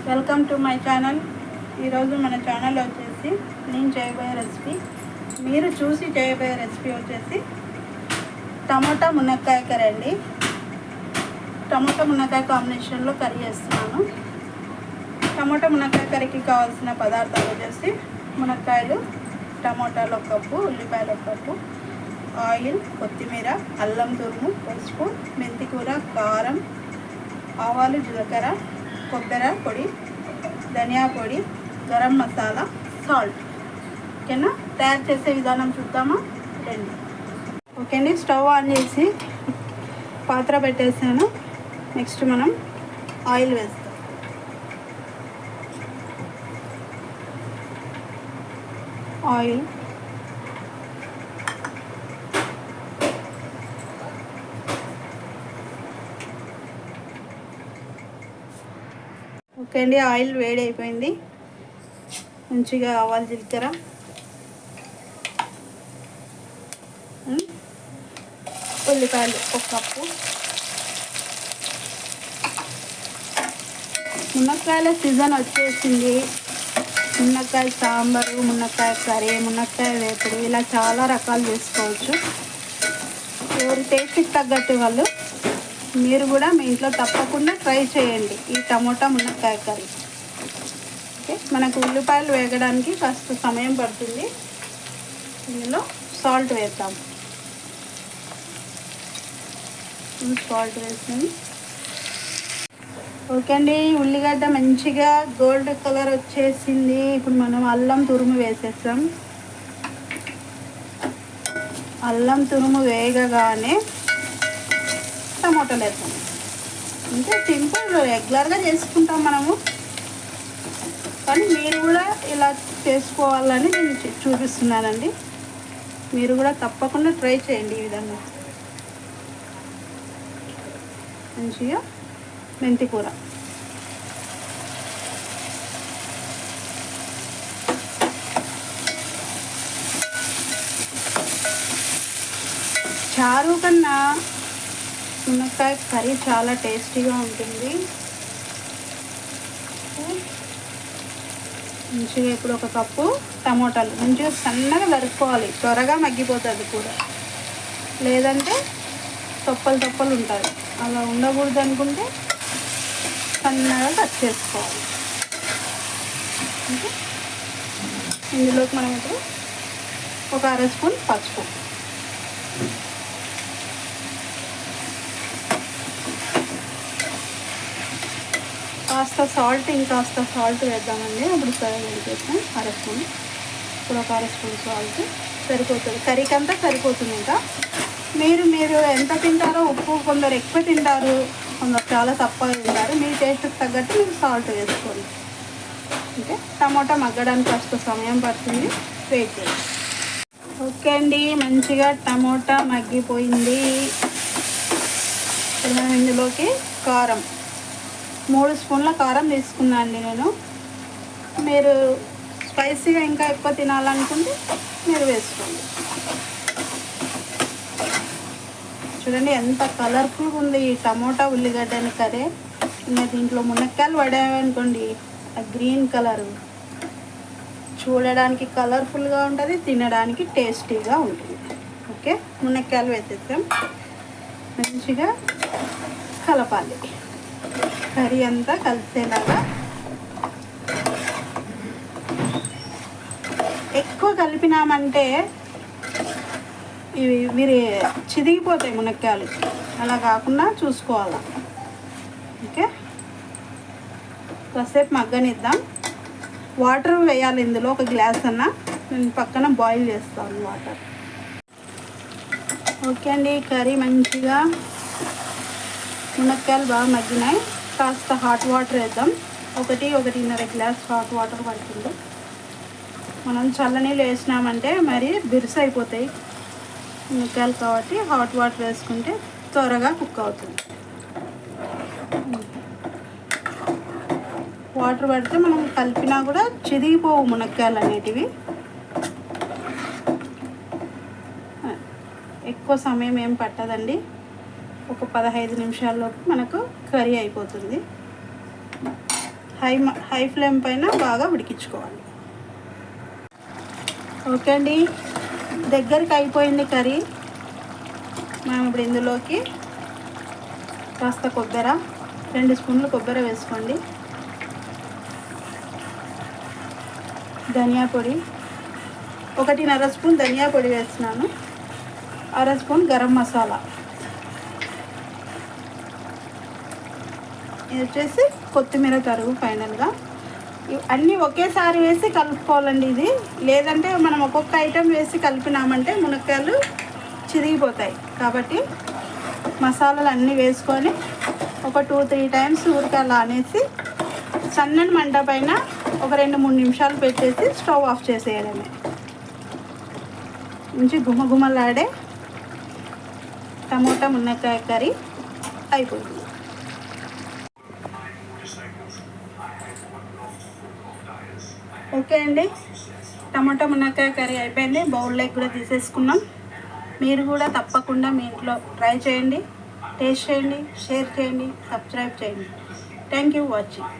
Welcome to my channel. ఈరోజు మన channel వచ్చేసి నేను చేయబోయే రెసిపీ, మీరు చూసి చేయబోయే రెసిపీ వచ్చేసి టమాటా మునక్కాయ కర్రీ అండి. టమాటా మునక్కాయ కాంబినేషన్లో కర్రీ చేస్తున్నాను. టమాటా మునక్కాయ కర్రీకి కావాల్సిన పదార్థాలు వచ్చేసి మునక్కాయలు, టమాటాలు 1 కప్పు, ఉల్లిపాయలు 1 కప్పు, ఆయిల్, కొత్తిమీర, అల్లం తురుము, పసుపు, మెంతికూర, కారం, ఆవాలు, జీలకర్ర, కొబ్బరి పొడి, ధనియా పొడి, గరం మసాలా, సాల్ట్. ఓకేనా? తయారు చేసే విధానం చూద్దామా రండి. ఓకే అండి, స్టవ్ ఆన్ చేసి పాత్ర పెట్టేసాను. నెక్స్ట్ మనం ఆయిల్ వేస్తాం. ఆయిల్, ఓకే అండి, ఆయిల్ వేడి అయిపోయింది. మంచిగా ఆవాలు, జీలకర్ర, ఉల్లిపాయలు 1 కప్పు. మునక్కాయల సీజన్ వచ్చేసింది. మునక్కాయ సాంబారు, మునక్కాయ కర్రీ, మునక్కాయ వేపుడు, ఇలా చాలా రకాలు చేసుకోవచ్చు. ఎవరి టేస్ట్కి తగ్గట్టు వాళ్ళు మీరు కూడా మీ ఇంట్లో తప్పకుండా ట్రై చేయండి ఈ టమోటా మునక్కాయ కర్రీ. ఓకే, మనకు ఉల్లిపాయలు వేగడానికి కాస్త సమయం పడుతుంది. ఇందులో సాల్ట్ వేద్దాం. సాల్ట్ వేసాను. ఓకే అండి, ఉల్లిగడ్డ మంచిగా గోల్డ్ కలర్ వచ్చేసింది. ఇప్పుడు మనం అల్లం తురుము వేసేసాం. అల్లం తురుము వేగగానే టమాటాలు వేద్దాం. అంటే సింపుల్, రెగ్యులర్గా చేసుకుంటాం మనము, కానీ మీరు కూడా ఇలా చేసుకోవాలని నేను చూపిస్తున్నానండి. మీరు కూడా తప్పకుండా ట్రై చేయండి ఈ విధంగా. మంచిగా మెంతి కూర, చారు కన్నా మునక్కాయ కర్రీ చాలా టేస్టీగా ఉంటుంది. మంచిగా ఇప్పుడు 1 కప్పు టమోటాలు మంచిగా సన్నగా నరుక్కోవాలి, త్వరగా మగ్గిపోతుంది కూర. లేదంటే తొప్పలు తొప్పలు ఉంటుంది, అలా ఉండకూడదు అనుకుంటే సన్నగా కట్ చేసుకోవాలి. ఇందులోకి మనం ఇప్పుడు 1 అర స్పూన్ పసుపు, కాస్త సాల్ట్, ఇంకాస్త సాల్ట్ వేద్దామండి. అప్పుడు వేసేసాం 1 అర స్పూన్. ఇప్పుడు 1 అర స్పూన్ సాల్ట్ సరిపోతుంది, కర్రీకి అంతా సరిపోతుంది. ఇంకా మీరు ఎంత తింటారో, ఉప్పు కొందరు ఎక్కువ తింటారు, కొందరు చాలా తక్కువ తింటారు. మీ టేస్ట్కి తగ్గట్టు మీరు సాల్ట్ వేసుకోండి. ఓకే, టమాటా మగ్గడానికి కాస్త సమయం పడుతుంది, వెయిట్ చేయండి. ఓకే అండి, మంచిగా టమాటా మగ్గిపోయింది. ఇప్పుడు మనం ఇందులోకి కారం, 3 స్పూన్ల కారం తీసుకున్నా అండి నేను. మీరు స్పైసీగా ఇంకా ఎక్కువ తినాలనుకుంటే మీరు వేసుకోండి. చూడండి ఎంత కలర్ఫుల్గా ఉంది ఈ టమోటా ఉల్లిగడ్డని కర్రీ. ఇంకా దీంట్లో మునక్కాయలు పడామనుకోండి, ఆ గ్రీన్ కలరు చూడడానికి కలర్ఫుల్గా ఉంటుంది, తినడానికి టేస్టీగా ఉంటుంది. ఓకే, మునక్కాయలు వేసేసాం. మంచిగా కలపాలి, కర్రీ అంతా కలిసేలాగా. ఎక్కువ కలిపినామంటే ఇవి మీరు చిదిగిపోతాయి మునక్కాయలు, అలా కాకుండా చూసుకోవాలి. ఓకే, కాసేపు మగ్గనిద్దాం. వాటర్ వేయాలి ఇందులో, 1 గ్లాస్ అన్న. నేను పక్కన బాయిల్ చేస్తాను వాటర్. ఓకే అండి, కర్రీ మంచిగా మునక్కాయలు బాగా మగ్గినాయి. కాస్త హాట్ వాటర్ వేద్దాం. 1-1.5 గ్లాస్ హాట్ వాటర్ పడుతుంది. మనం చల్లనీళ్ళు వేసినామంటే మరి బిరుసు అయిపోతాయి మునక్కాయలు, కాబట్టి హాట్ వాటర్ వేసుకుంటే త్వరగా కుక్ అవుతుంది. వాటర్ పడితే మనం కలిపినా కూడా చిరిగిపోవు మునక్కాయలు అనేటివి. ఎక్కువ సమయం ఏం పట్టదండి, ఒక 15 నిమిషాల్లోపు మనకు కర్రీ అయిపోతుంది. హై ఫ్లేమ్ పైన బాగా ఉడికించుకోవాలి. ఓకే అండి, దగ్గరికి అయిపోయింది కర్రీ. మనం ఇప్పుడు ఇందులోకి కాస్త 2 స్పూన్లు కొబ్బరి వేసుకోండి. ధనియా పొడి 1.5 స్పూన్ ధనియా పొడి వేస్తున్నాను. 1/2 స్పూన్ గరం మసాలా. ఇది వచ్చేసి కొత్తిమీర తరుగు ఫైనల్గా. అన్నీ ఒకేసారి వేసి కలుపుకోవాలండి. ఇది లేదంటే మనం ఒక్కొక్క ఐటెం వేసి కలిపినామంటే మునక్కాయలు చిరిగిపోతాయి. కాబట్టి మసాలాలు అన్నీ వేసుకొని ఒక 2-3 టైమ్స్ ఊరికల్లా అనేసి సన్నని మంట పైన ఒక 2-3 నిమిషాలు పెట్టేసి స్టవ్ ఆఫ్ చేసేయడమే. మంచి గుమగుమలాడే టమోటా మునక్కాయ కర్రీ అయిపోతుంది. ఓకే అండి, టమాటా మునక్కాయ కర్రీ అయిపోయింది. బౌల్లోకి కూడా తీసేసుకున్నాం. మీరు కూడా తప్పకుండా మీ ఇంట్లో ట్రై చేయండి, టేస్ట్ చేయండి, షేర్ చేయండి, సబ్స్క్రైబ్ చేయండి. Thank you watching.